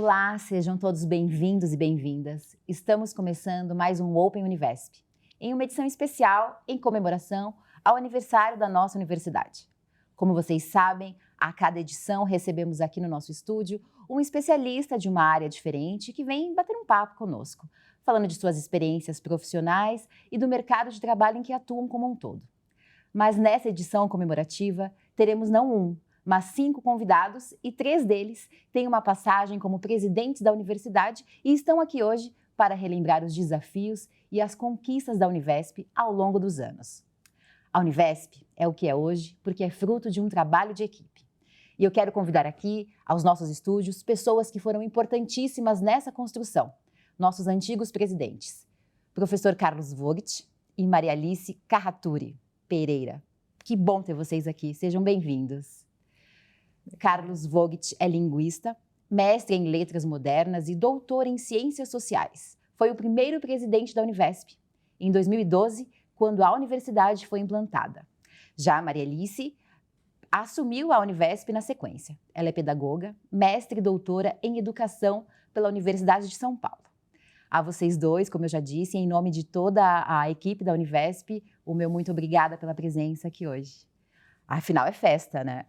Olá, sejam todos bem-vindos e bem-vindas. Estamos começando mais um Open Univesp, em uma edição especial em comemoração ao aniversário da nossa universidade. Como vocês sabem, a cada edição recebemos aqui no nosso estúdio um especialista de uma área diferente que vem bater um papo conosco, falando de suas experiências profissionais e do mercado de trabalho em que atuam como um todo. Mas nessa edição comemorativa, teremos não um, mas 5 convidados e 3 deles têm uma passagem como presidentes da universidade e estão aqui hoje para relembrar os desafios e as conquistas da Univesp ao longo dos anos. A Univesp é o que é hoje porque é fruto de um trabalho de equipe. E eu quero convidar aqui, aos nossos estúdios, pessoas que foram importantíssimas nessa construção, nossos antigos presidentes, professor Carlos Vogt e Maria Alice Carraturi Pereira. Que bom ter vocês aqui, sejam bem-vindos. Carlos Vogt é linguista, mestre em letras modernas e doutor em ciências sociais. Foi o primeiro presidente da Univesp, em 2012, quando a universidade foi implantada. Já a Maria Alice assumiu a Univesp na sequência. Ela é pedagoga, mestre e doutora em educação pela Universidade de São Paulo. A vocês dois, como eu já disse, em nome de toda a equipe da Univesp, o meu muito obrigada pela presença aqui hoje. Afinal, é festa, né?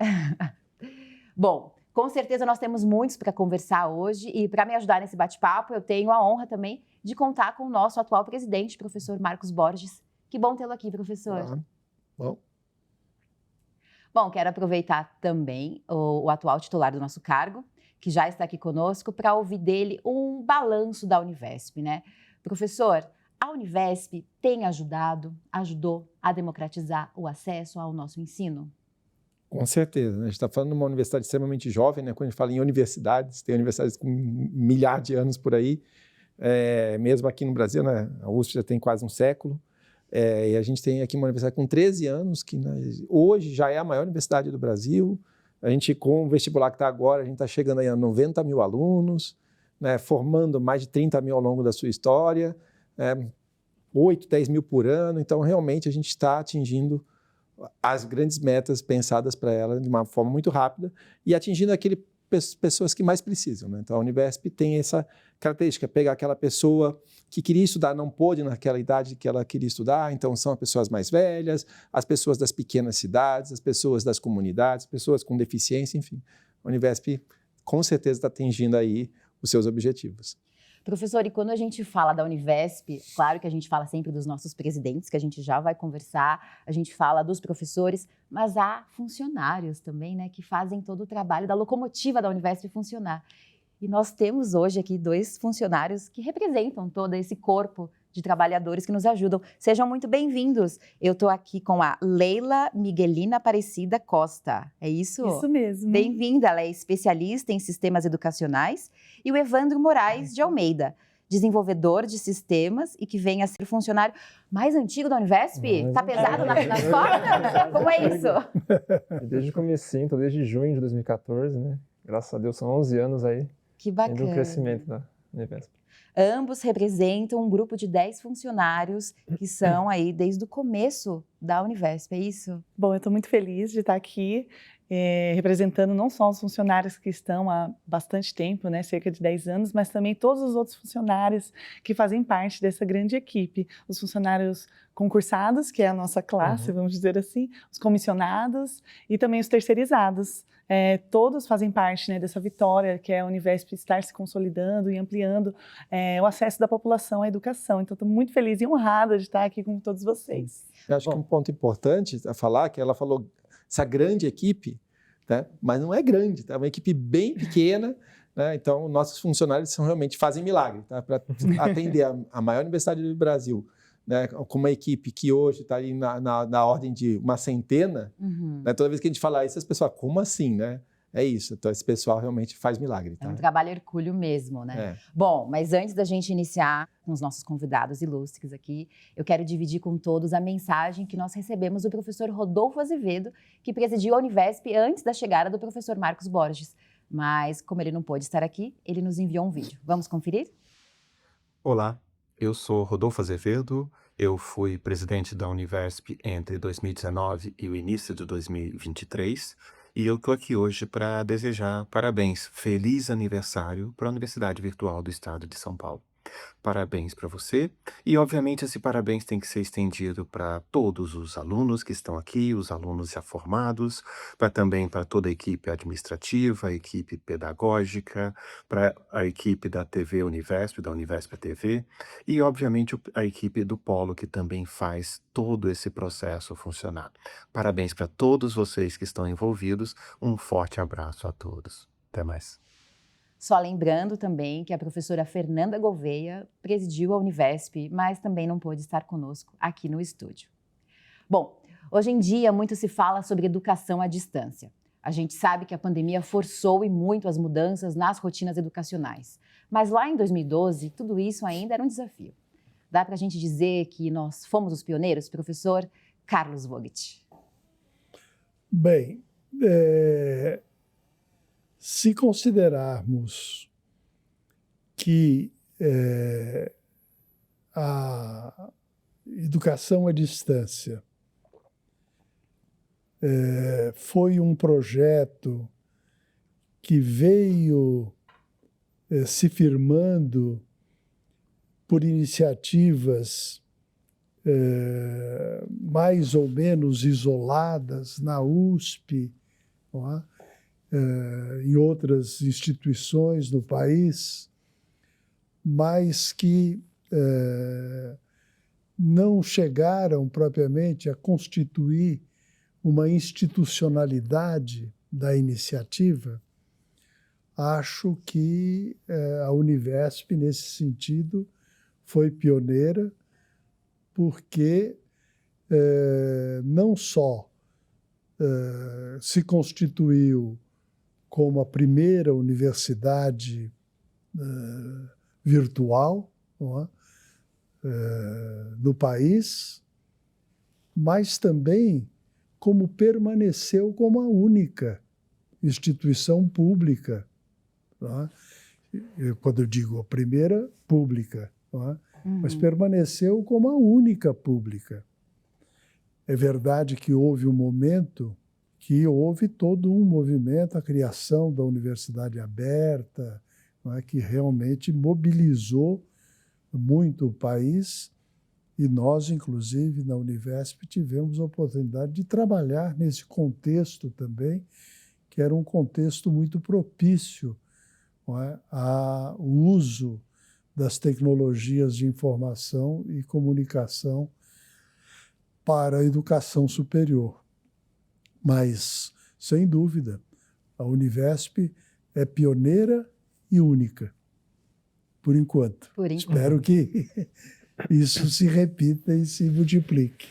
Bom, com certeza nós temos muitos para conversar hoje e para me ajudar nesse bate-papo, eu tenho a honra também de contar com o nosso atual presidente, professor Marcos Borges. Que bom tê-lo aqui, professor. Bom, quero aproveitar também o atual titular do nosso cargo, que já está aqui conosco, para ouvir dele um balanço da Univesp, né? Professor, a Univesp ajudou a democratizar o acesso ao nosso ensino? Com certeza, né? A gente está falando de uma universidade extremamente jovem, né? Quando a gente fala em universidades, tem universidades com milhares de anos por aí, mesmo aqui no Brasil, né? A USP já tem quase um século, e a gente tem aqui uma universidade com 13 anos, que hoje já é a maior universidade do Brasil. A gente, com o vestibular que está agora, a gente está chegando aí a 90 mil alunos, né? Formando mais de 30 mil ao longo da sua história, 8, 10 mil por ano, então realmente a gente está atingindo as grandes metas pensadas para ela de uma forma muito rápida e atingindo pessoas que mais precisam, né? Então a Univesp tem essa característica, pegar aquela pessoa que queria estudar, não pôde naquela idade que ela queria estudar, então são as pessoas mais velhas, as pessoas das pequenas cidades, as pessoas das comunidades, pessoas com deficiência, enfim. A Univesp com certeza está atingindo aí os seus objetivos. Professor, e quando a gente fala da Univesp, claro que a gente fala sempre dos nossos presidentes, que a gente já vai conversar, a gente fala dos professores, mas há funcionários também, né, que fazem todo o trabalho da locomotiva da Univesp funcionar. E nós temos hoje aqui 2 funcionários que representam todo esse corpo de trabalhadores que nos ajudam. Sejam muito bem-vindos. Eu estou aqui com a Leila Miguelina Aparecida Costa, é isso? Isso mesmo. Bem-vinda, ela é especialista em sistemas educacionais, e o Evandro Moraes de Almeida, desenvolvedor de sistemas e que vem a ser o funcionário mais antigo da Univesp? Tá pesado nas costas? Como é isso? Desde o comecinho, então desde junho de 2014, né? Graças a Deus são 11 anos aí. Que bacana. Do crescimento da Univesp. Ambos representam um grupo de 10 funcionários que são aí desde o começo da Univesp, é isso? Bom, eu estou muito feliz de estar aqui representando não só os funcionários que estão há bastante tempo, né, cerca de 10 anos, mas também todos os outros funcionários que fazem parte dessa grande equipe. Os funcionários concursados, que é a nossa classe, vamos dizer assim, os comissionados e também os terceirizados. Todos fazem parte, né, dessa vitória que é a Univesp estar se consolidando e ampliando o acesso da população à educação. Então, estou muito feliz e honrada de estar aqui com todos vocês. Eu acho que um ponto importante a falar, que ela falou essa grande equipe, né, mas não é grande, tá? É uma equipe bem pequena, né? Então nossos funcionários realmente fazem milagre, tá? Para atender a maior universidade do Brasil, né, com uma equipe que hoje está ali na ordem de uma centena, né, toda vez que a gente fala isso, as pessoas, como assim, né? É isso, então esse pessoal realmente faz milagre. Tá? É um trabalho hercúleo mesmo, né? Bom, mas antes da gente iniciar com os nossos convidados ilustres aqui, eu quero dividir com todos a mensagem que nós recebemos do professor Rodolfo Azevedo, que presidiu a Univesp antes da chegada do professor Marcos Borges. Mas, como ele não pôde estar aqui, ele nos enviou um vídeo. Vamos conferir? Olá, eu sou Rodolfo Azevedo, eu fui presidente da Univesp entre 2019 e o início de 2023, E eu estou aqui hoje para desejar parabéns, feliz aniversário para a Universidade Virtual do Estado de São Paulo. Parabéns para você. E, obviamente, esse parabéns tem que ser estendido para todos os alunos que estão aqui, os alunos já formados, também para toda a equipe administrativa, a equipe pedagógica, para a equipe da TV Univesp, da Univesp TV, e, obviamente, a equipe do Polo, que também faz todo esse processo funcionar. Parabéns para todos vocês que estão envolvidos. Um forte abraço a todos. Até mais. Só lembrando também que a professora Fernanda Gouveia presidiu a Univesp, mas também não pôde estar conosco aqui no estúdio. Bom, hoje em dia muito se fala sobre educação à distância. A gente sabe que a pandemia forçou e muito as mudanças nas rotinas educacionais. Mas lá em 2012, tudo isso ainda era um desafio. Dá para a gente dizer que nós fomos os pioneiros, professor Carlos Vogt? Bem, se considerarmos que a educação à distância foi um projeto que veio se firmando por iniciativas mais ou menos isoladas na USP, não é? Em outras instituições do país, mas que não chegaram propriamente a constituir uma institucionalidade da iniciativa. Acho que a Univesp, nesse sentido, foi pioneira, porque não só se constituiu como a primeira universidade virtual, não é? No país, mas também como permaneceu como a única instituição pública, não é? Quando eu digo a primeira, pública, não é? Mas permaneceu como a única pública. É verdade que houve um momento que houve todo um movimento, a criação da Universidade Aberta, não é, que realmente mobilizou muito o país, e nós, inclusive, na Univesp, tivemos a oportunidade de trabalhar nesse contexto também, que era um contexto muito propício, não é, ao uso das tecnologias de informação e comunicação para a educação superior. Mas, sem dúvida, a Univesp é pioneira e única, por enquanto. Por enquanto. Espero que isso se repita e se multiplique.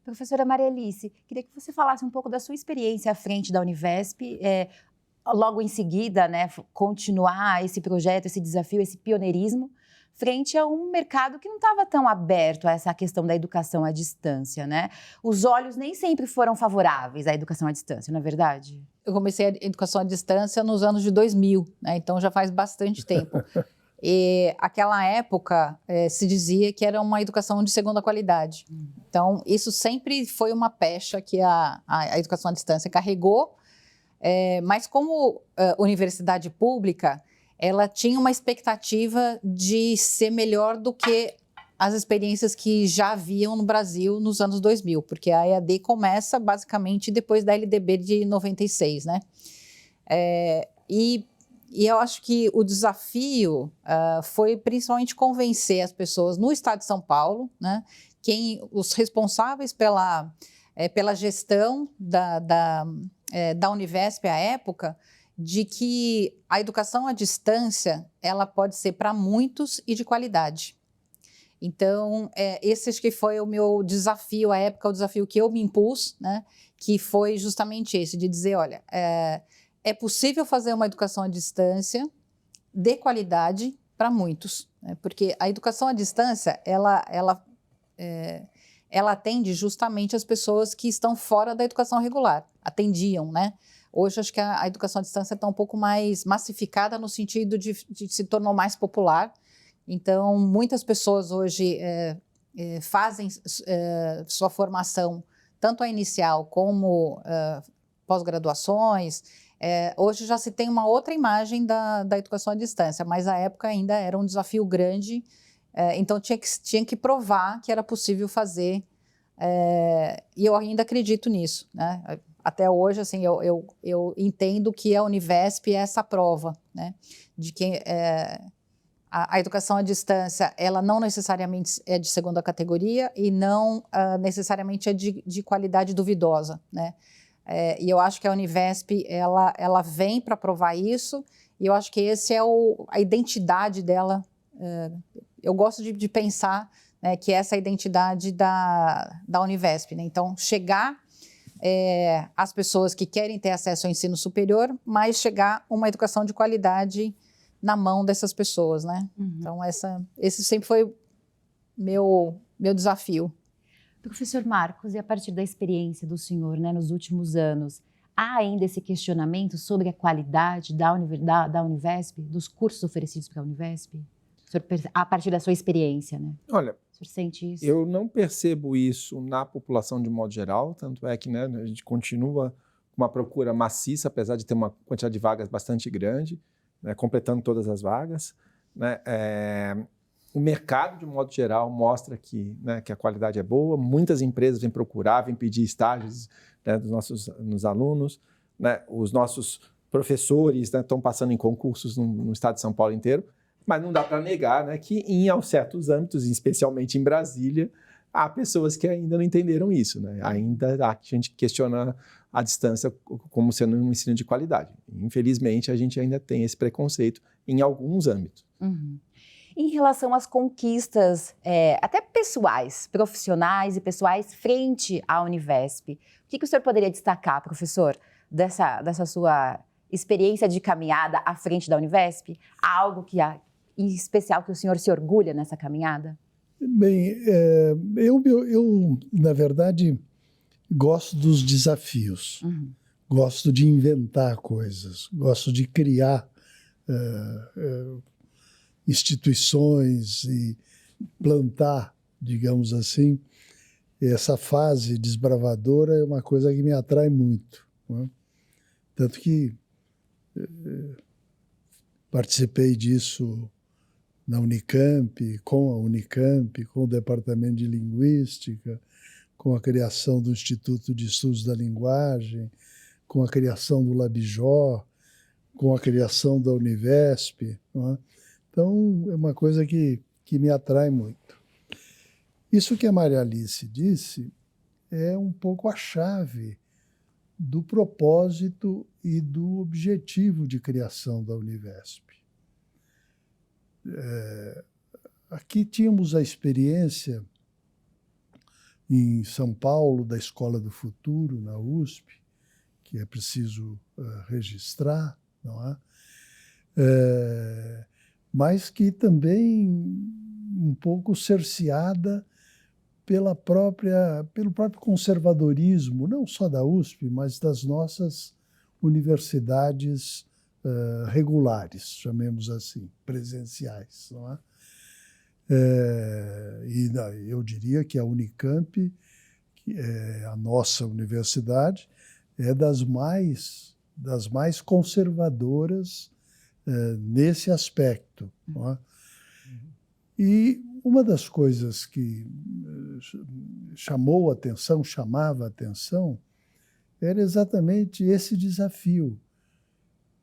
Professora Maria Alice, queria que você falasse um pouco da sua experiência à frente da Univesp, logo em seguida, né, continuar esse projeto, esse desafio, esse pioneirismo, frente a um mercado que não estava tão aberto a essa questão da educação à distância, né? Os olhos nem sempre foram favoráveis à educação à distância, não é verdade? Eu comecei a educação à distância nos anos de 2000, né? Então já faz bastante tempo. E aquela época se dizia que era uma educação de segunda qualidade. Então isso sempre foi uma pecha que a educação à distância carregou, mas como universidade pública, ela tinha uma expectativa de ser melhor do que as experiências que já haviam no Brasil nos anos 2000, porque a EAD começa basicamente depois da LDB de 96, né? E eu acho que o desafio foi principalmente convencer as pessoas no estado de São Paulo, né? Os responsáveis pela gestão da Univesp à época, de que a educação à distância ela pode ser para muitos e de qualidade. Então, esse acho que foi o meu desafio à época, o desafio que eu me impus, né, que foi justamente esse, de dizer, olha, é possível fazer uma educação à distância de qualidade para muitos, né, porque a educação à distância, ela atende justamente as pessoas que estão fora da educação regular, atendiam, né? Hoje, acho que a educação à distância está um pouco mais massificada no sentido de se tornou mais popular. Então, muitas pessoas hoje fazem sua formação, tanto a inicial como pós-graduações. Hoje já se tem uma outra imagem da educação à distância, mas à época ainda era um desafio grande, então tinha que provar que era possível fazer, e eu ainda acredito nisso, né? Até hoje, assim, eu entendo que a Univesp é essa prova, né? De que a educação à distância, ela não necessariamente é de segunda categoria e não necessariamente é de qualidade duvidosa, né? E eu acho que a Univesp, ela vem para provar isso, e eu acho que esse é a identidade dela. Eu gosto de pensar, né, que essa é a identidade da Univesp, né? Então, chegar às pessoas que querem ter acesso ao ensino superior, mas chegar uma educação de qualidade na mão dessas pessoas, né? Uhum. Então, esse sempre foi meu desafio. Professor Marcos, e a partir da experiência do senhor, né, nos últimos anos, há ainda esse questionamento sobre a qualidade da Univesp, dos cursos oferecidos pela Univesp? A partir da sua experiência, né? Olha, o senhor sente isso? eu não percebo isso na população de modo geral, tanto é que, né, a gente continua com uma procura maciça, apesar de ter uma quantidade de vagas bastante grande, né, completando todas as vagas, né, o mercado, de modo geral, mostra que a qualidade é boa. Muitas empresas vêm procurar, vêm pedir estágios, né, nos alunos. Né, os nossos professores, né, estão passando em concursos no estado de São Paulo inteiro. Mas não dá para negar, né, que em certos âmbitos, especialmente em Brasília, há pessoas que ainda não entenderam isso. Né? Ainda há gente que questiona a distância como sendo um ensino de qualidade. Infelizmente, a gente ainda tem esse preconceito em alguns âmbitos. Uhum. Em relação às conquistas, até pessoais, profissionais e pessoais, frente à Univesp, o que o senhor poderia destacar, professor, dessa sua experiência de caminhada à frente da Univesp? Há algo em especial que o senhor se orgulha nessa caminhada? Bem, eu, na verdade, gosto dos desafios. Uhum. Gosto de inventar coisas, gosto de criar instituições e plantar, digamos assim. Essa fase desbravadora é uma coisa que me atrai muito. Né? Tanto que participei disso na Unicamp, com a Unicamp, com o Departamento de Linguística, com a criação do Instituto de Estudos da Linguagem, com a criação do Labjor, com a criação da Univesp. Não é? Então, é uma coisa que me atrai muito. Isso que a Maria Alice disse é um pouco a chave do propósito e do objetivo de criação da Univesp. Aqui tínhamos a experiência em São Paulo da Escola do Futuro, na USP, que é preciso registrar, não é? Mas que também um pouco cerceada pelo próprio conservadorismo, não só da USP, mas das nossas universidades regulares, chamemos assim, presenciais. Não é? E eu diria que a Unicamp, que é a nossa universidade, é das mais conservadoras nesse aspecto. Não é? E uma das coisas que chamava a atenção, era exatamente esse desafio.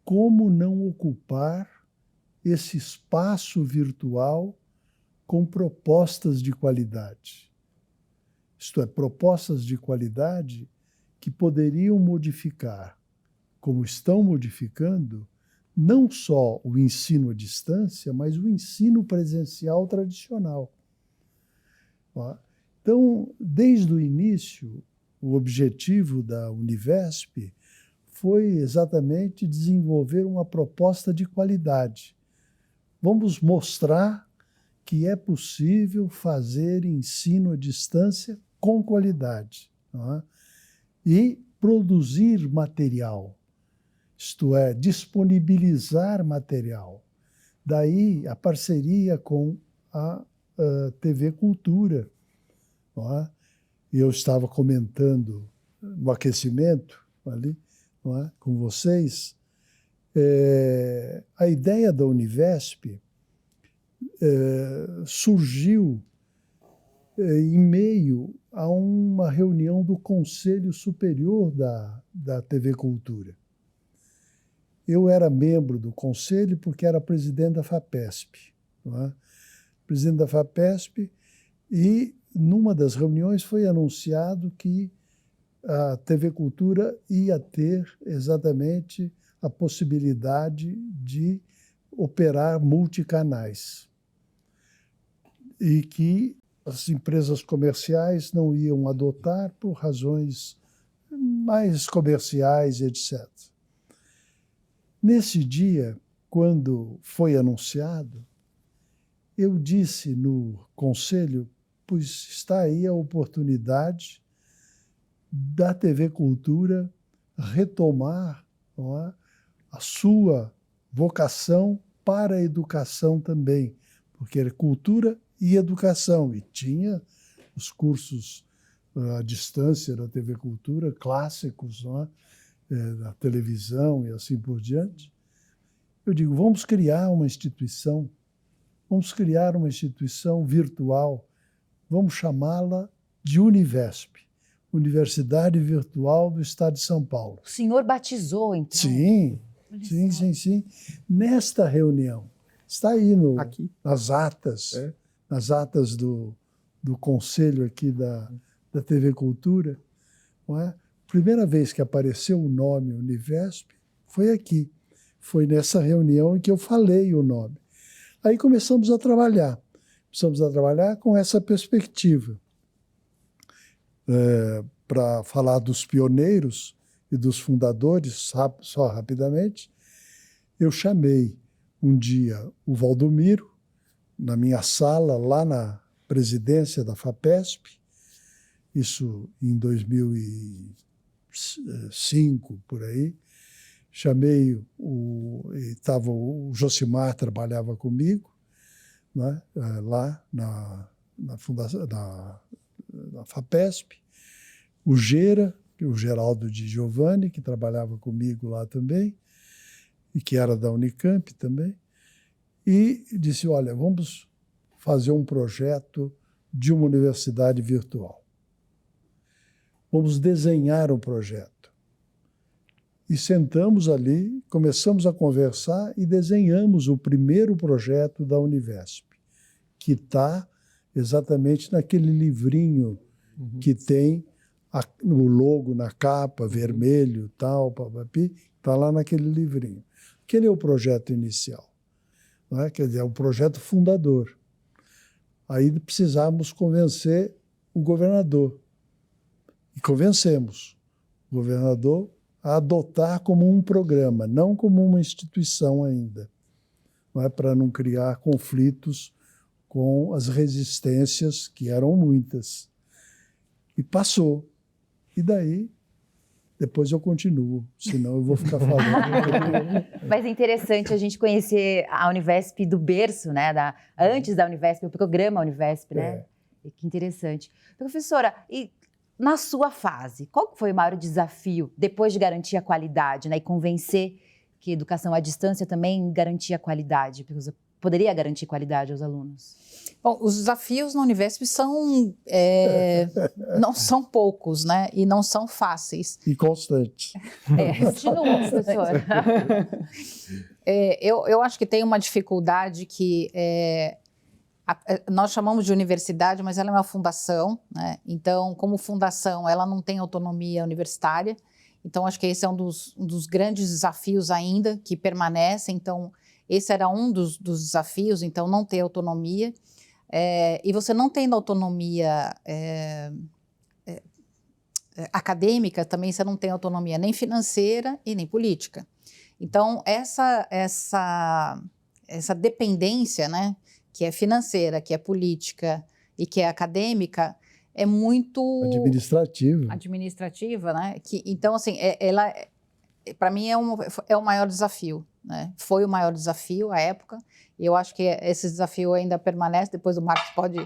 Como não ocupar esse espaço virtual com propostas de qualidade? Isto é, propostas de qualidade que poderiam modificar, como estão modificando, não só o ensino à distância, mas o ensino presencial tradicional. Então, desde o início, o objetivo da Univesp foi exatamente desenvolver uma proposta de qualidade. Vamos mostrar que é possível fazer ensino à distância com qualidade, não é? E produzir material. Isto é, disponibilizar material. Daí a parceria com a TV Cultura. Não é? Eu estava comentando no aquecimento ali não é, com vocês, a ideia da Univesp surgiu em meio a uma reunião do Conselho Superior da TV Cultura. Eu era membro do conselho porque era presidente da FAPESP. Não é? Presidente da FAPESP, e numa das reuniões foi anunciado que a TV Cultura ia ter exatamente a possibilidade de operar multicanais e que as empresas comerciais não iam adotar por razões mais comerciais, etc. Nesse dia, quando foi anunciado, eu disse no conselho, pois está aí a oportunidade da TV Cultura retomar, não é, a sua vocação para a educação também, porque era cultura e educação, e tinha os cursos à distância da TV Cultura, clássicos, não é? Da televisão e assim por diante. Eu digo, vamos criar uma instituição virtual, vamos chamá-la de Univesp, Universidade Virtual do Estado de São Paulo. O senhor batizou, então? Sim, sim. Nesta reunião, está aí nas atas do conselho aqui da TV Cultura, não é? Primeira vez que apareceu o nome Univesp foi aqui. Foi nessa reunião em que eu falei o nome. Aí começamos a trabalhar. Com essa perspectiva. Para falar dos pioneiros e dos fundadores, só rapidamente, eu chamei um dia o Valdomiro, na minha sala, lá na presidência da FAPESP, isso em 2005, por aí. Chamei o Josimar, trabalhava comigo, né, lá na fundação, na FAPESP, o Gera, o Geraldo de Giovanni, que trabalhava comigo lá também, e que era da Unicamp também, e disse, olha, vamos fazer um projeto de uma universidade virtual. Vamos desenhar um projeto. E sentamos ali, começamos a conversar e desenhamos o primeiro projeto da Univesp, que está exatamente naquele livrinho que tem o logo na capa, vermelho, tal, papapi, está lá naquele livrinho. Aquele é o projeto inicial, não é? Quer dizer, é o projeto fundador. Aí precisávamos convencer o governador. E convencemos o governador a adotar como um programa, não como uma instituição ainda, não é? Para não criar conflitos com as resistências, que eram muitas. E passou. E daí, depois eu continuo, senão eu vou ficar falando. Mas é interessante a gente conhecer a Univesp do berço, né? Antes da Univesp, o programa Univesp, né? Que interessante. Professora, e na sua fase, qual foi o maior desafio depois de garantir a qualidade, né? E convencer que a educação à distância também garantia qualidade, porque poderia garantir qualidade aos alunos? Bom, os desafios na Univesp não são poucos, né? E não são fáceis. E constantes. Continua, professora. Eu acho que tem uma dificuldade que nós chamamos de universidade, mas ela é uma fundação, né? Então, como fundação, ela não tem autonomia universitária. Então, acho que esse é um dos grandes desafios ainda que permanecem. Então, esse era um dos desafios, então, não ter autonomia. E você não tendo autonomia acadêmica, também você não tem autonomia nem financeira e nem política. Então, essa dependência, né, que é financeira, que é política e que é acadêmica, é muito... Administrativa, né? Então, assim, ela, para mim, é o maior desafio, né? Foi o maior desafio à época, e eu acho que esse desafio ainda permanece. Depois o Marcos pode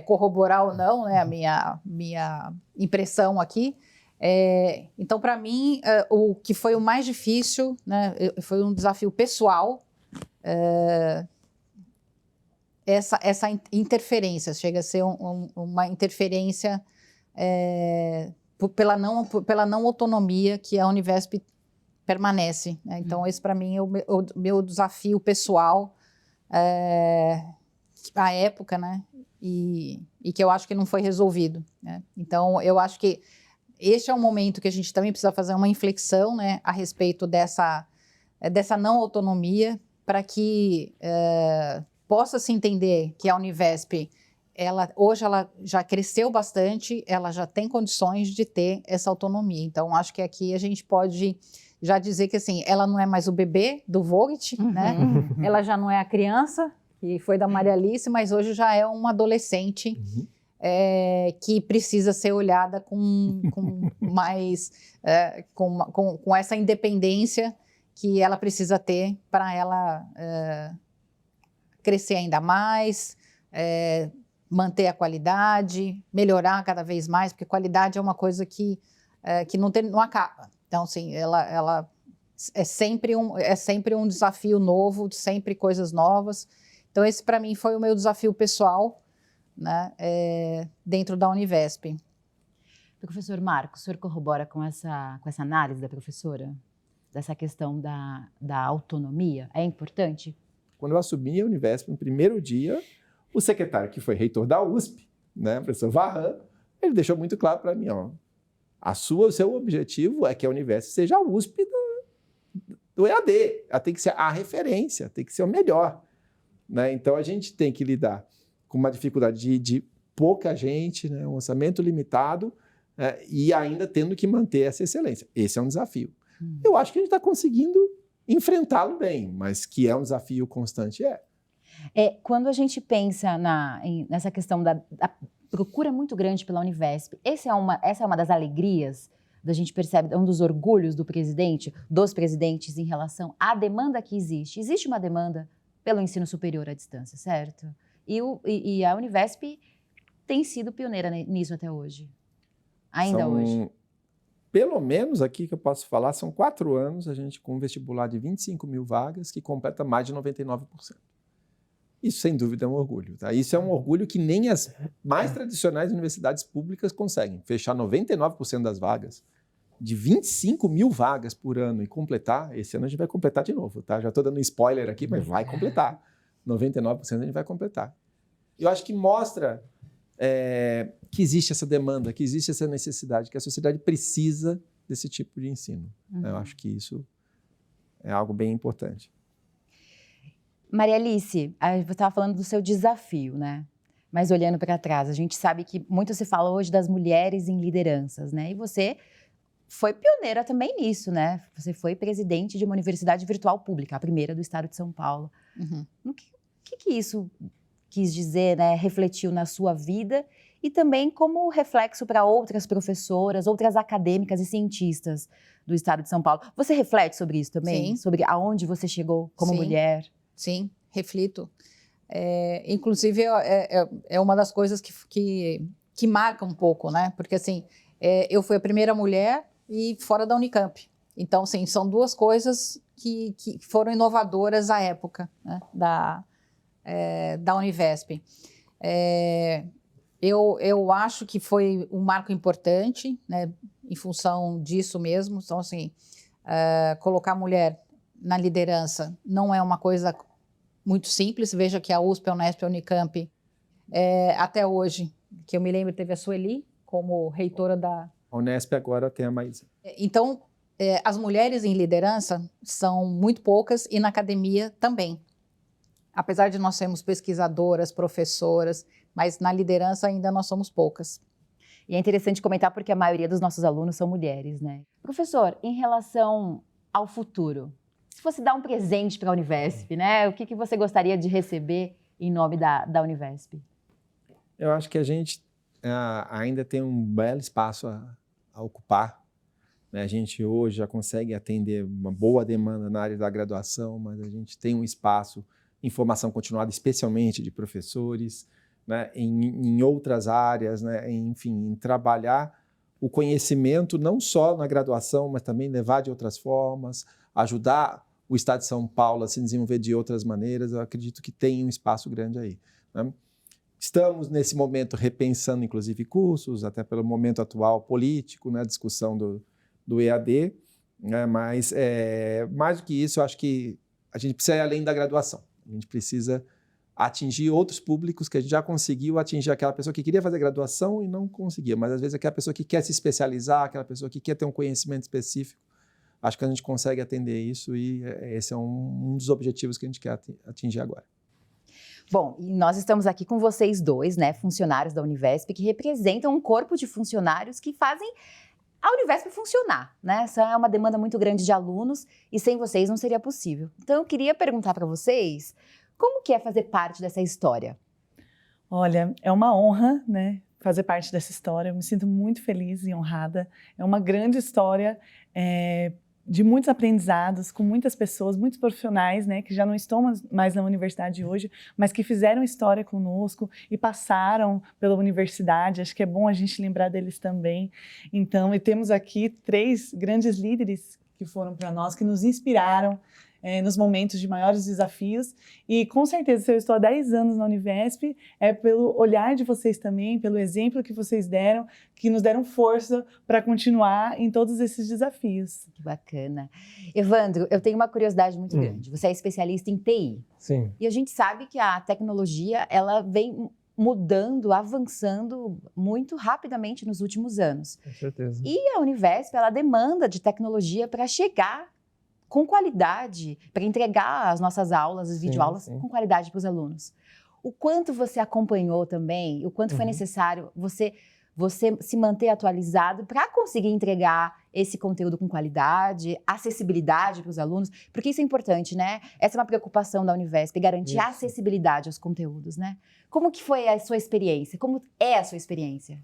corroborar ou não, né, a minha impressão aqui. Então, para mim, o que foi o mais difícil, né, foi um desafio pessoal, essa interferência, chega a ser uma interferência pela não autonomia que a Univesp permanece, né? Então, esse para mim é o meu desafio pessoal à época, né? E que eu acho que não foi resolvido, né? Então, eu acho que este é um momento que a gente também precisa fazer uma inflexão, né, a respeito dessa não autonomia, para que possa se entender que a Univesp, hoje ela já cresceu bastante, ela já tem condições de ter essa autonomia. Então, acho que aqui a gente pode já dizer que assim, ela não é mais o bebê do Vogt, né? Ela já não é a criança, que foi da Maria Alice, mas hoje já é uma adolescente que precisa ser olhada com mais com essa independência que ela precisa ter para ela crescer ainda mais, manter a qualidade, melhorar cada vez mais, porque qualidade é uma coisa que não acaba. Então, assim, ela é sempre um desafio novo, sempre coisas novas. Então, esse para mim foi o meu desafio pessoal, né, dentro da Univesp. Professor Marcos, o senhor corrobora com essa análise da professora? Dessa questão da autonomia? É importante? Quando eu assumi a Univesp, no primeiro dia, o secretário, que foi reitor da USP, né, o professor Varran, ele deixou muito claro para mim, ó, o seu objetivo é que a Univesp seja a USP do EAD, ela tem que ser a referência, tem que ser o melhor, né? Então, a gente tem que lidar com uma dificuldade de pouca gente, né, um orçamento limitado, e ainda tendo que manter essa excelência. Esse é um desafio. Eu acho que a gente está conseguindo enfrentá-lo bem, mas que é um desafio constante, Quando a gente pensa nessa questão da procura muito grande pela Univesp, essa é uma das alegrias da gente percebe, um dos orgulhos dos presidentes em relação à demanda que existe. Existe uma demanda pelo ensino superior à distância, certo? E a Univesp tem sido pioneira nisso até hoje. Hoje. Pelo menos aqui que eu posso falar, são 4 anos a gente com um vestibular de 25 mil vagas que completa mais de 99%. Isso, sem dúvida, é um orgulho. Tá? Isso é um orgulho que nem as mais tradicionais universidades públicas conseguem. Fechar 99% das vagas, de 25 mil vagas por ano e completar, esse ano a gente vai completar de novo. Tá? Já estou dando um spoiler aqui, mas vai completar. 99% a gente vai completar. Eu acho que mostra que existe essa demanda, que existe essa necessidade, que a sociedade precisa desse tipo de ensino. Eu acho que isso é algo bem importante. Maria Alice, você estava falando do seu desafio, né? Mas olhando para trás, a gente sabe que muito se fala hoje das mulheres em lideranças, né? E você foi pioneira também nisso, né? Você foi presidente de uma universidade virtual pública, a primeira do estado de São Paulo. O que isso quis dizer, né? Refletiu na sua vida e também como reflexo para outras professoras, outras acadêmicas e cientistas do estado de São Paulo. Você reflete sobre isso também? Sim. Sobre aonde você chegou como mulher? Sim, reflito. Inclusive, é uma das coisas que marca um pouco, né? Porque, assim, eu fui a primeira mulher e fora da Unicamp. Então, assim, são duas coisas que foram inovadoras à época, né? Da Univesp. Eu acho que foi um marco importante, né? Em função disso mesmo. Então, assim, colocar a mulher na liderança não é uma coisa muito simples. Veja que a USP, a Unesp, a Unicamp, até hoje, que eu me lembro, teve a Sueli como reitora da... A Unesp agora tem a Maísa. Então, as mulheres em liderança são muito poucas e na academia também. Apesar de nós sermos pesquisadoras, professoras, mas na liderança ainda nós somos poucas. E é interessante comentar porque a maioria dos nossos alunos são mulheres, né? Professor, em relação ao futuro, se fosse dar um presente para a Univesp, né? O que você gostaria de receber em nome da Univesp? Eu acho que a gente ainda tem um belo espaço a ocupar. Né? A gente hoje já consegue atender uma boa demanda na área da graduação, mas a gente tem um espaço em formação continuada, especialmente de professores, né? Em outras áreas, né? Enfim, em trabalhar o conhecimento não só na graduação, mas também levar de outras formas, ajudar o Estado de São Paulo a se desenvolver de outras maneiras. Eu acredito que tem um espaço grande aí, né? Estamos, nesse momento, repensando, inclusive, cursos, até pelo momento atual político, né, a discussão do EAD, né, mas, mais do que isso, eu acho que a gente precisa ir além da graduação. A gente precisa atingir outros públicos que a gente já conseguiu atingir aquela pessoa que queria fazer graduação e não conseguia, mas, às vezes, aquela pessoa que quer se especializar, aquela pessoa que quer ter um conhecimento específico. Acho que a gente consegue atender isso e esse é um dos objetivos que a gente quer atingir agora. Bom, e nós estamos aqui com vocês dois, né, funcionários da Univesp, que representam um corpo de funcionários que fazem a Univesp funcionar, né? Essa é uma demanda muito grande de alunos e sem vocês não seria possível. Então, eu queria perguntar para vocês, como que é fazer parte dessa história? Olha, é uma honra, né, fazer parte dessa história. Eu me sinto muito feliz e honrada. É uma grande história, de muitos aprendizados, com muitas pessoas, muitos profissionais, né, que já não estão mais na universidade hoje, mas que fizeram história conosco e passaram pela universidade. Acho que é bom a gente lembrar deles também. Então, e temos aqui 3 grandes líderes que foram para nós, que nos inspiraram nos momentos de maiores desafios. E, com certeza, se eu estou há 10 anos na Univesp, é pelo olhar de vocês também, pelo exemplo que vocês deram, que nos deram força para continuar em todos esses desafios. Que bacana. Evandro, eu tenho uma curiosidade muito grande. Você é especialista em TI. Sim. E a gente sabe que a tecnologia, ela vem mudando, avançando muito rapidamente nos últimos anos. Com certeza. E a Univesp, ela demanda de tecnologia para chegar com qualidade, para entregar as nossas aulas, as videoaulas com qualidade para os alunos. O quanto você acompanhou também, o quanto foi necessário você se manter atualizado para conseguir entregar esse conteúdo com qualidade, acessibilidade para os alunos, porque isso é importante, né? Essa é uma preocupação da Univesp, garantir a acessibilidade aos conteúdos, né? Como que foi a sua experiência? Como é a sua experiência?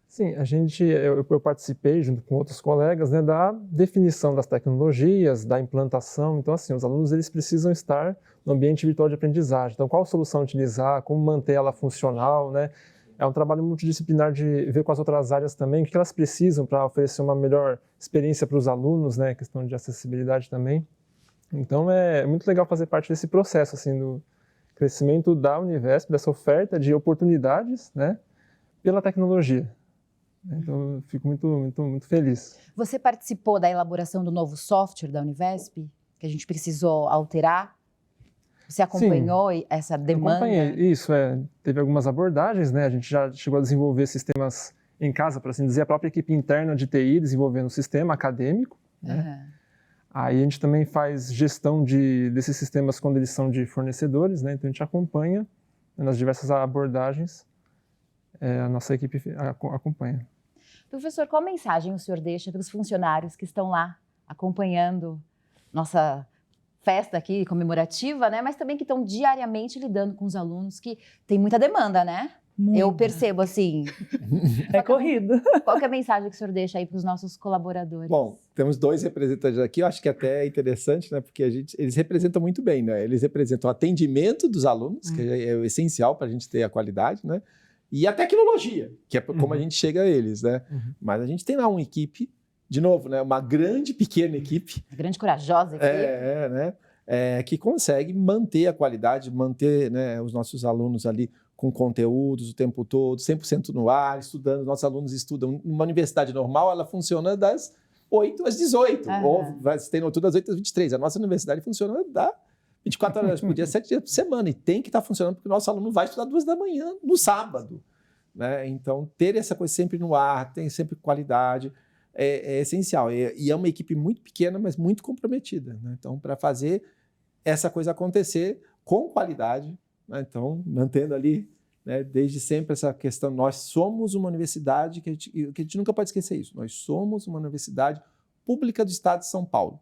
Sim, eu participei, junto com outros colegas, né, da definição das tecnologias, da implantação. Então, assim, os alunos eles precisam estar no ambiente virtual de aprendizagem. Então, qual solução utilizar, como manter ela funcional, né? É um trabalho multidisciplinar de ver com as outras áreas também o que elas precisam para oferecer uma melhor experiência para os alunos, né? Questão de acessibilidade também. Então, é muito legal fazer parte desse processo, assim, do crescimento da Univesp, dessa oferta de oportunidades, né, pela tecnologia. Então, eu fico muito feliz. Você participou da elaboração do novo software da Univesp, que a gente precisou alterar? Você acompanhou essa demanda? Acompanhei, isso, teve algumas abordagens, né? A gente já chegou a desenvolver sistemas em casa, por assim dizer, a própria equipe interna de TI desenvolvendo o sistema acadêmico, né? Aí a gente também faz gestão desses sistemas quando eles são de fornecedores, né? Então a gente acompanha, né, nas diversas abordagens, a nossa equipe acompanha. Professor, qual mensagem o senhor deixa para os funcionários que estão lá acompanhando nossa festa aqui comemorativa, né? Mas também que estão diariamente lidando com os alunos, que tem muita demanda, né? Eu percebo, assim. É corrido. Qual que é a mensagem que o senhor deixa aí para os nossos colaboradores? Bom, temos 2 representantes aqui, eu acho que até é interessante, né? Porque eles representam muito bem, né? Eles representam o atendimento dos alunos, que é o essencial para a gente ter a qualidade, né? E a tecnologia, que é como a gente chega a eles, né? Mas a gente tem lá uma equipe, de novo, né? Uma grande, pequena equipe. Uma grande, corajosa equipe. Né? Que consegue manter a qualidade, manter, né, os nossos alunos ali com conteúdos o tempo todo, 100% no ar, estudando. Nossos alunos estudam. Numa universidade normal, ela funciona das 8 às 18, ou tem tudo das 8 às 23. A nossa universidade funciona da 24 horas por dia, 7 dias por semana, e tem que estar funcionando porque o nosso aluno vai estudar 2 da manhã no sábado, né? Então, ter essa coisa sempre no ar, tem sempre qualidade, é essencial. E é uma equipe muito pequena, mas muito comprometida, né? Então, para fazer essa coisa acontecer com qualidade, né? Então, mantendo ali, né, desde sempre essa questão, nós somos uma universidade, que a gente nunca pode esquecer isso, nós somos uma universidade pública do Estado de São Paulo,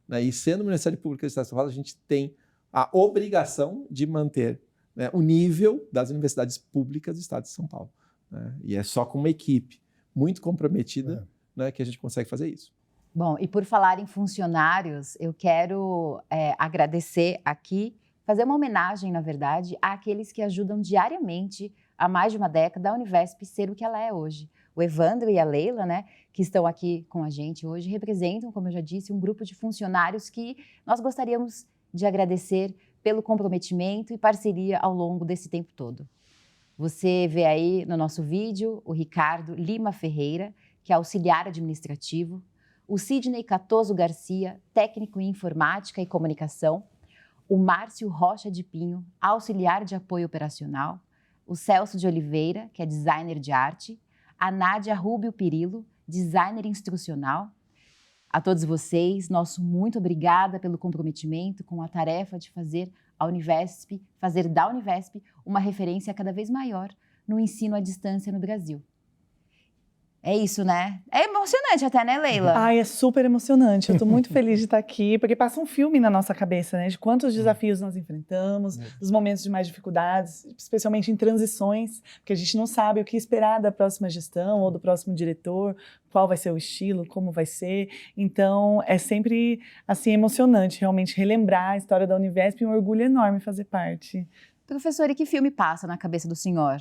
né? E sendo uma universidade pública do Estado de São Paulo, a gente tem a obrigação de manter, né, o nível das universidades públicas do Estado de São Paulo, né? E é só com uma equipe muito comprometida, né, que a gente consegue fazer isso. Bom, e por falar em funcionários, eu quero agradecer aqui, fazer uma homenagem, na verdade, àqueles que ajudam diariamente há mais de uma década, a Univesp ser o que ela é hoje. O Evandro e a Leila, né, que estão aqui com a gente hoje, representam, como eu já disse, um grupo de funcionários que nós gostaríamos de agradecer pelo comprometimento e parceria ao longo desse tempo todo. Você vê aí no nosso vídeo o Ricardo Lima Ferreira, que é auxiliar administrativo, o Sidney Catoso Garcia, técnico em informática e comunicação, o Márcio Rocha de Pinho, auxiliar de apoio operacional, o Celso de Oliveira, que é designer de arte, a Nádia Rubio Pirillo, designer instrucional. A todos vocês, nosso muito obrigada pelo comprometimento com a tarefa de fazer da Univesp uma referência cada vez maior no ensino à distância no Brasil. É isso, né? É emocionante até, né, Leila? Ai, é super emocionante. Eu estou muito feliz de estar aqui, porque passa um filme na nossa cabeça, né? De quantos desafios nós enfrentamos, dos momentos de mais dificuldades, especialmente em transições, porque a gente não sabe o que esperar da próxima gestão ou do próximo diretor, qual vai ser o estilo, como vai ser. Então, é sempre, assim, emocionante realmente relembrar a história da Univesp e um orgulho enorme fazer parte. Professor, e que filme passa na cabeça do senhor?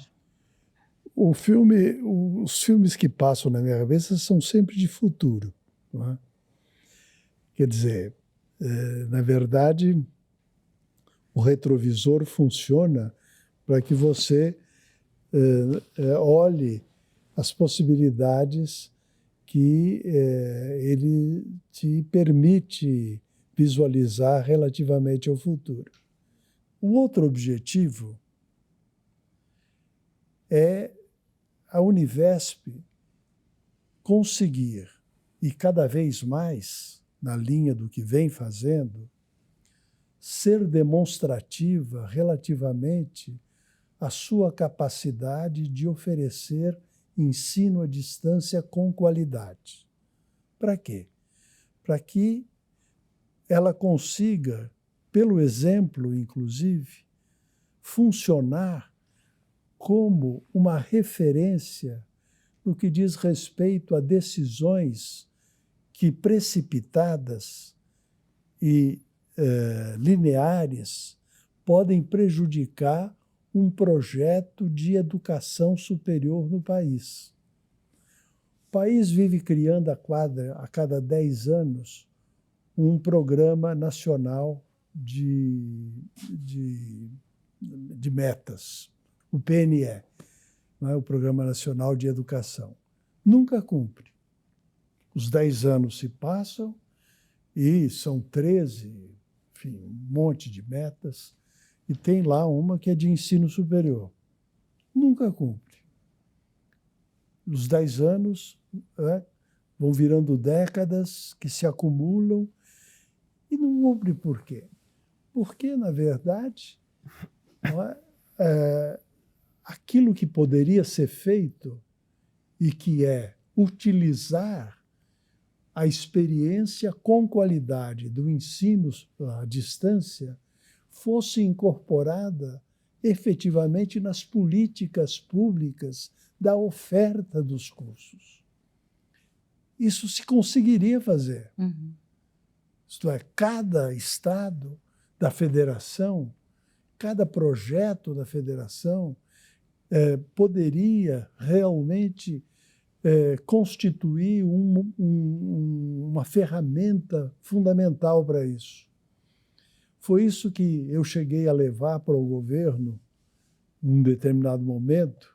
Os filmes que passam na minha cabeça são sempre de futuro, não é? Quer dizer, na verdade, o retrovisor funciona para que você olhe as possibilidades que ele te permite visualizar relativamente ao futuro. O outro objetivo é a Univesp conseguir, e cada vez mais, na linha do que vem fazendo, ser demonstrativa relativamente à sua capacidade de oferecer ensino à distância com qualidade. Para quê? Para que ela consiga, pelo exemplo, inclusive, funcionar como uma referência no que diz respeito a decisões que, precipitadas e lineares, podem prejudicar um projeto de educação superior no país. O país vive criando a cada 10 anos um programa nacional de metas, o PNE, não é? O Programa Nacional de Educação. Nunca cumpre. Os 10 anos se passam e são 13, enfim, um monte de metas, e tem lá uma que é de ensino superior. Nunca cumpre. Os 10 anos vão virando décadas que se acumulam e não cumpre por quê? Porque, na verdade, aquilo que poderia ser feito e que é utilizar a experiência com qualidade do ensino à distância fosse incorporada efetivamente nas políticas públicas da oferta dos cursos. Isso se conseguiria fazer. Uhum. Isto é, cada estado da federação, cada projeto da federação poderia realmente constituir uma ferramenta fundamental para isso. Foi isso que eu cheguei a levar para o governo num determinado momento,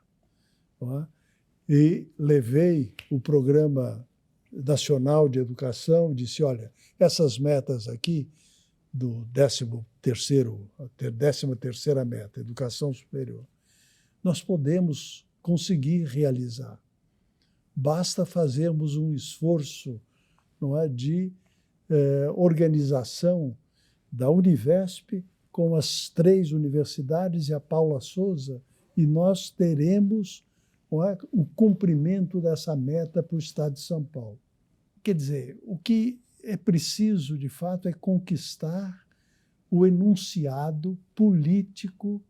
e levei o Programa Nacional de Educação, disse, olha, essas metas aqui do 13ª meta, educação superior, nós podemos conseguir realizar. Basta fazermos um esforço, não é, de organização da Univesp com as 3 universidades e a Paula Souza, e nós teremos, não é, o cumprimento dessa meta para o Estado de São Paulo. Quer dizer, o que é preciso, de fato, é conquistar o enunciado político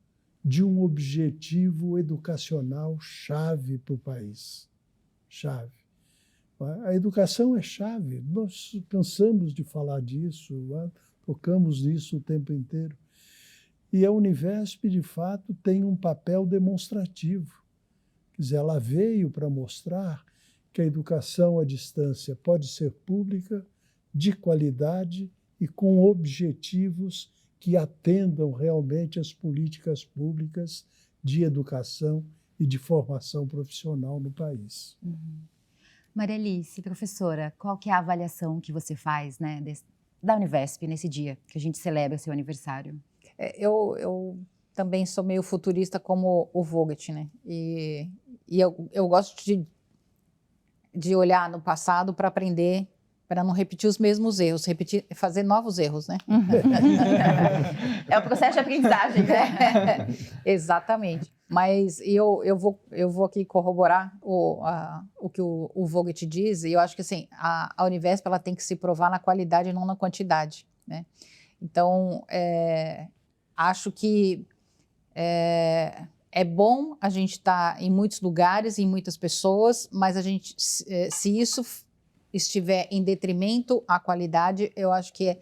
de um objetivo educacional chave para o país. Chave. A educação é chave. Nós cansamos de falar disso, tocamos nisso o tempo inteiro. E a Univesp, de fato, tem um papel demonstrativo. Quer dizer, ela veio para mostrar que a educação à distância pode ser pública, de qualidade e com objetivos que atendam realmente às políticas públicas de educação e de formação profissional no país. Maria Alice, professora, qual que é a avaliação que você faz, né, da Univesp nesse dia que a gente celebra seu aniversário? Eu também sou meio futurista como o Vogt, né? E eu gosto de olhar no passado para aprender, para não repetir os mesmos erros, fazer novos erros, né? É o processo de aprendizagem, né? Exatamente. Mas eu vou aqui corroborar o que o Vogt diz, e eu acho que assim, a Univesp ela tem que se provar na qualidade e não na quantidade, né? Então, acho que é bom a gente estar em muitos lugares, em muitas pessoas, mas se isso estiver em detrimento à qualidade, eu acho que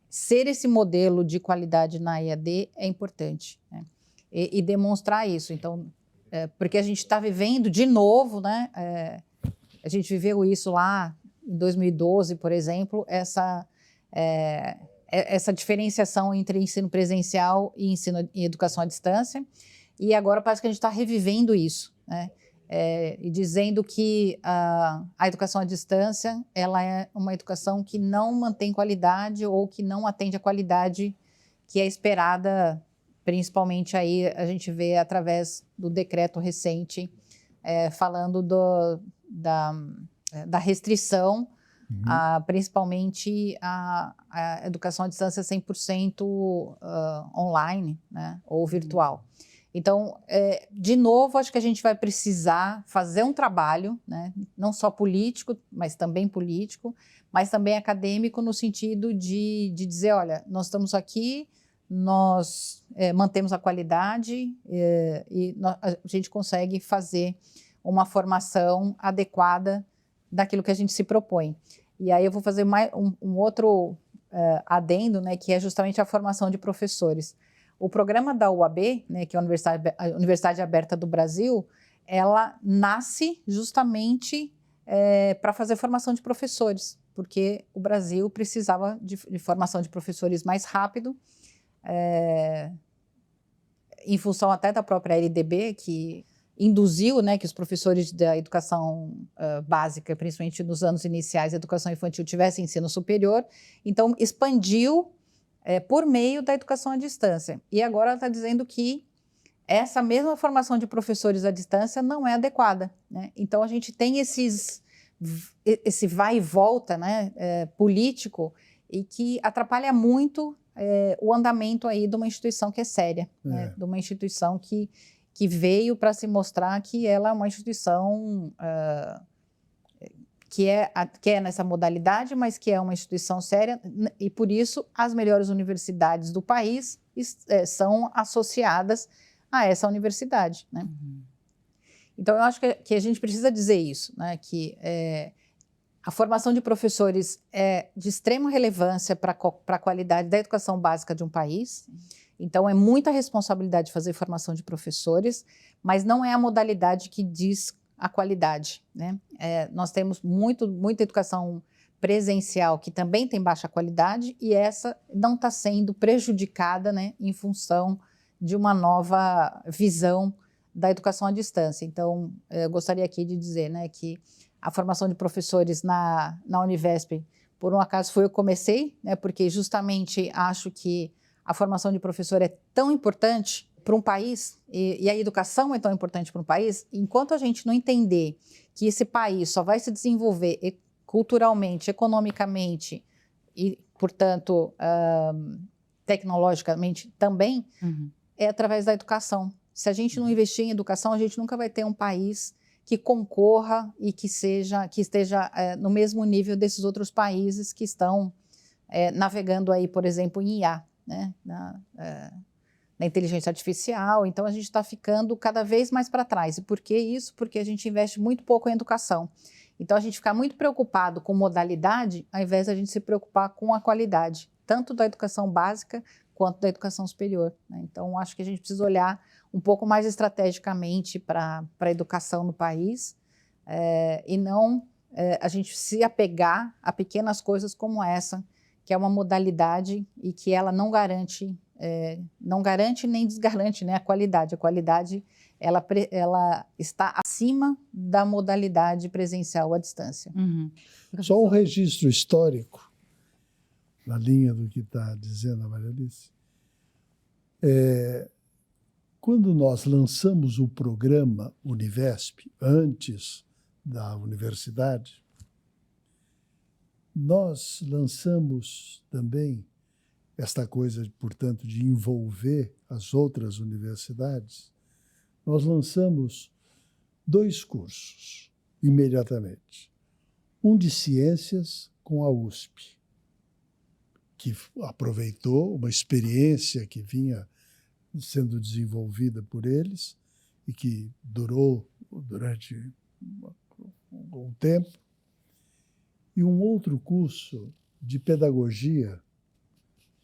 ser esse modelo de qualidade na EAD é importante, né? E demonstrar isso. Então, porque a gente está vivendo de novo, né? A gente viveu isso lá em 2012, por exemplo, essa diferenciação entre ensino presencial e ensino e educação à distância, e agora parece que a gente está revivendo isso, né? E dizendo que a educação à distância ela é uma educação que não mantém qualidade ou que não atende a qualidade que é esperada, principalmente aí a gente vê através do decreto recente falando da restrição principalmente a educação à distância 100% online, né, ou virtual. Então, de novo, acho que a gente vai precisar fazer um trabalho, né, não só político, mas também acadêmico, no sentido de dizer, olha, nós estamos aqui, nós mantemos a qualidade e a gente consegue fazer uma formação adequada daquilo que a gente se propõe. E aí eu vou fazer mais um outro adendo, né, que é justamente a formação de professores. O programa da UAB, né, que é a Universidade Aberta do Brasil, ela nasce justamente para fazer formação de professores, porque o Brasil precisava de formação de professores mais rápido, em função até da própria LDB, que induziu, né, que os professores da educação básica, principalmente nos anos iniciais da educação infantil, tivessem ensino superior. Então, expandiu por meio da educação à distância. E agora ela está dizendo que essa mesma formação de professores à distância não é adequada, né? Então, a gente tem esse vai e volta, né, político, e que atrapalha muito o andamento aí de uma instituição que é séria, né? De uma instituição que veio para se mostrar que ela é uma instituição que é nessa modalidade, mas que é uma instituição séria, e por isso as melhores universidades do país são associadas a essa universidade, né? Então, eu acho que a gente precisa dizer isso, né? Que a formação de professores é de extrema relevância para a qualidade da educação básica de um país. Então, é muita responsabilidade fazer formação de professores, mas não é a modalidade que diz a qualidade, né? Nós temos muita educação presencial que também tem baixa qualidade, e essa não está sendo prejudicada, né, em função de uma nova visão da educação à distância. Então, eu gostaria aqui de dizer, né, que a formação de professores na Univesp, por um acaso, foi eu que comecei, né, porque justamente acho que a formação de professor é tão importante para um país, e a educação é tão importante para um país, enquanto a gente não entender que esse país só vai se desenvolver culturalmente, economicamente e, portanto, tecnologicamente também, é através da educação. Se a gente não investir em educação, a gente nunca vai ter um país que concorra e que esteja no mesmo nível desses outros países que estão navegando aí, por exemplo, em IA, né, na inteligência artificial. Então, a gente está ficando cada vez mais para trás. E por que isso? Porque a gente investe muito pouco em educação. Então, a gente fica muito preocupado com modalidade, ao invés de a gente se preocupar com a qualidade, tanto da educação básica quanto da educação superior, né? Então, acho que a gente precisa olhar um pouco mais estrategicamente para a educação no país e não a gente se apegar a pequenas coisas como essa, que é uma modalidade e que ela não garante nem desgarante, né, a qualidade. A qualidade ela está acima da modalidade presencial à distância. Uhum. Só um registro histórico, na linha do que está dizendo a Maria Alice. Quando nós lançamos o programa Univesp, antes da universidade, nós lançamos também esta coisa, portanto, de envolver as outras universidades. Nós lançamos 2 cursos imediatamente. Um de ciências com a USP, que aproveitou uma experiência que vinha sendo desenvolvida por eles e que durou durante um tempo. E um outro curso de pedagogia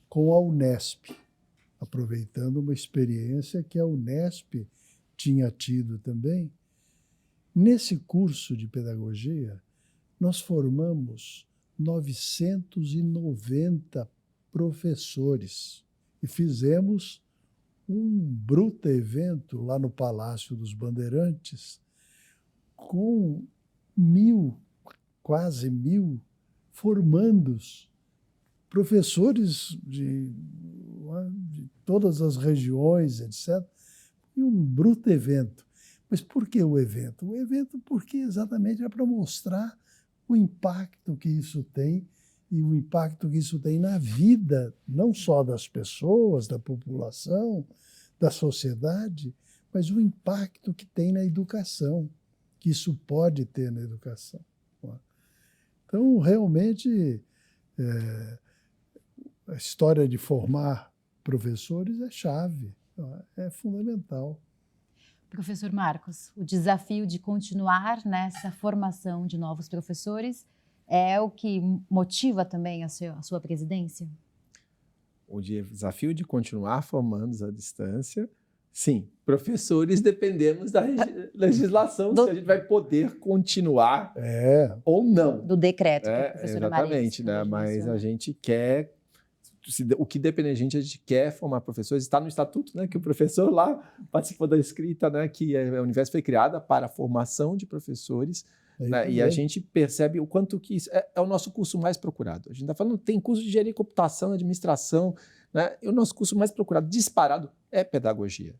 com a Unesp, aproveitando uma experiência que a Unesp tinha tido também. Nesse curso de pedagogia, nós formamos 990 professores e fizemos um bruto evento lá no Palácio dos Bandeirantes com quase 1.000 formandos, professores de todas as regiões, etc. E um bruto evento. Mas por que o evento? O evento porque exatamente é para mostrar o impacto que isso tem e o impacto que isso tem na vida, não só das pessoas, da população, da sociedade, mas o impacto que tem na educação, que isso pode ter na educação. Então, realmente, a história de formar professores é chave, é fundamental. Professor Marcos, o desafio de continuar nessa formação de novos professores é o que motiva também a sua presidência? O desafio de continuar formando à distância, sim. Professores dependemos da legislação, se a gente vai poder continuar ou não. Do decreto que a professora exatamente, né? Mas a gente quer, o que depende da gente quer formar professores. Está no estatuto, né? Que o professor lá participou da escrita, né? Que a Univesp foi criada para a formação de professores. Né? E a gente percebe o quanto que isso é o nosso curso mais procurado. A gente está falando, tem curso de engenharia e computação, administração, né? E o nosso curso mais procurado, disparado, é pedagogia.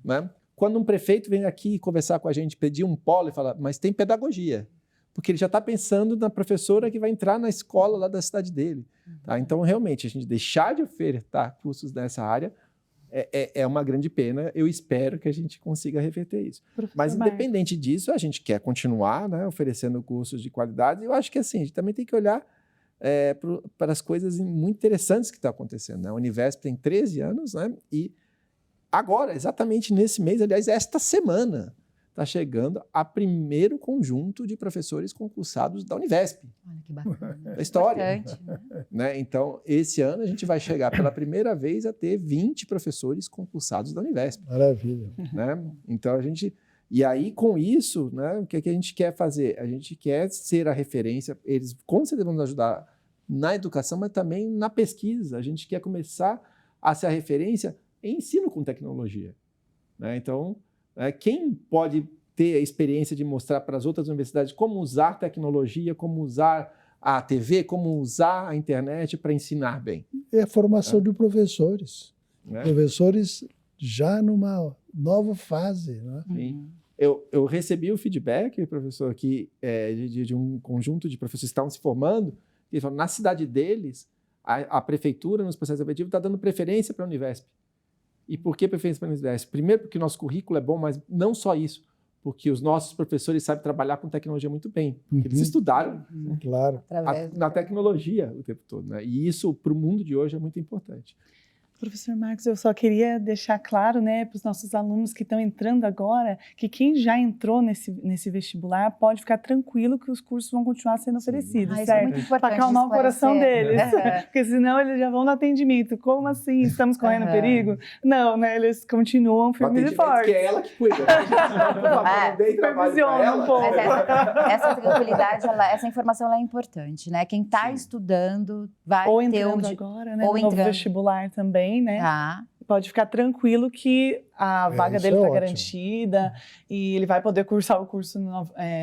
Né? Quando um prefeito vem aqui conversar com a gente, pedir um polo e falar, mas tem pedagogia, porque ele já está pensando na professora que vai entrar na escola lá da cidade dele. Tá? Então, realmente, a gente deixar de ofertar cursos nessa área é uma grande pena. Eu espero que a gente consiga reverter isso. Mas, independente disso, a gente quer continuar, né, oferecendo cursos de qualidade. Eu acho que assim, a gente também tem que olhar para as coisas muito interessantes que estão acontecendo. Né? A Univesp tem 13 anos, né, e agora, exatamente nesse mês, aliás, esta semana, está chegando a primeiro conjunto de professores concursados da Univesp. Olha que bacana. Da história. Importante, né? Então, esse ano a gente vai chegar pela primeira vez a ter 20 professores concursados da Univesp. Maravilha. Né? Então, a gente... E aí, com isso, né, o que a gente quer fazer? A gente quer ser a referência, eles com certeza vão nos ajudar na educação, mas também na pesquisa. A gente quer começar a ser a referência em ensino com tecnologia. Né? Então, quem pode ter a experiência de mostrar para as outras universidades como usar tecnologia, como usar a TV, como usar a internet para ensinar bem? É a formação de professores. Né? Professores já numa nova fase. Né? Sim. Eu recebi o feedback, professor, aqui, de um conjunto de professores que estavam se formando, e eles falaram, na cidade deles, a prefeitura, nos processos eletivos, está dando preferência para a Univesp. E por que preferência para a Univesp? Primeiro, porque o nosso currículo é bom, mas não só isso, porque os nossos professores sabem trabalhar com tecnologia muito bem. Eles estudaram Claro. na tecnologia o tempo todo. Né? E isso, para o mundo de hoje, é muito importante. Professor Marcos, eu só queria deixar claro, né, para os nossos alunos que estão entrando agora, que quem já entrou nesse vestibular pode ficar tranquilo que os cursos vão continuar sendo oferecidos, Isso é certo? muito importante. Para acalmar o coração deles, Uhum. porque senão eles já vão no atendimento. Como assim? Estamos correndo Uhum. perigo? Não, né? Eles continuam O firmes e atendimento fortes. que é ela que cuida. Né? Por favor, não deem trabalho pra Supervisiona ela. um pouco. Mas essa tranquilidade, essa informação ela é importante, né? Quem está Sim. estudando vai Ou ter entrando onde... agora, né? ou No novo entrando. vestibular também, né? Tá. Pode ficar tranquilo que a vaga isso dele é está ótimo. garantida e ele vai poder cursar o curso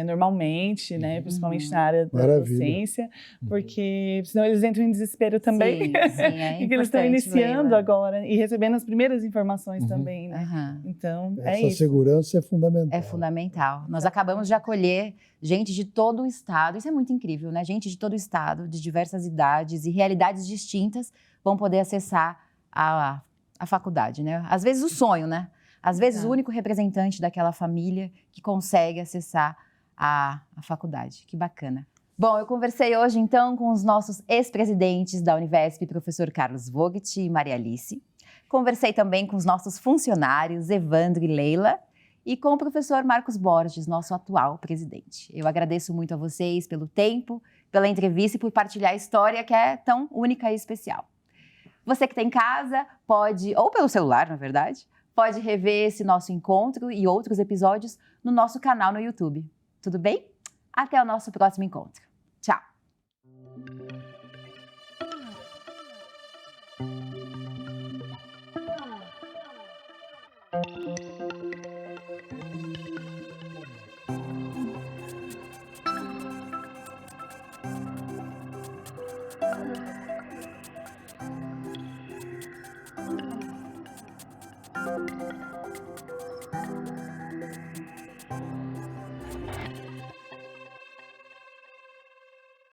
normalmente, né? Principalmente na área da Maravilha. docência, porque senão eles entram em desespero também. Sim, é E que eles estão importante, iniciando Leila. agora e recebendo as primeiras informações também, né? Aham. Então, é Essa isso. segurança é fundamental. É fundamental. Nós acabamos de acolher gente de todo o estado. Isso é muito incrível, né? Gente de todo o estado, de diversas idades e realidades distintas vão poder acessar a faculdade, né? Às vezes o sonho, né? Às vezes o único representante daquela família que consegue acessar a faculdade. Que bacana. Bom, eu conversei hoje, então, com os nossos ex-presidentes da Univesp, professor Carlos Vogt e Maria Alice. Conversei também com os nossos funcionários, Evandro e Leila, e com o professor Marcos Borges, nosso atual presidente. Eu agradeço muito a vocês pelo tempo, pela entrevista e por partilhar a história que é tão única e especial. Você que está em casa pode, ou pelo celular, na verdade, pode rever esse nosso encontro e outros episódios no nosso canal no YouTube. Tudo bem? Até o nosso próximo encontro.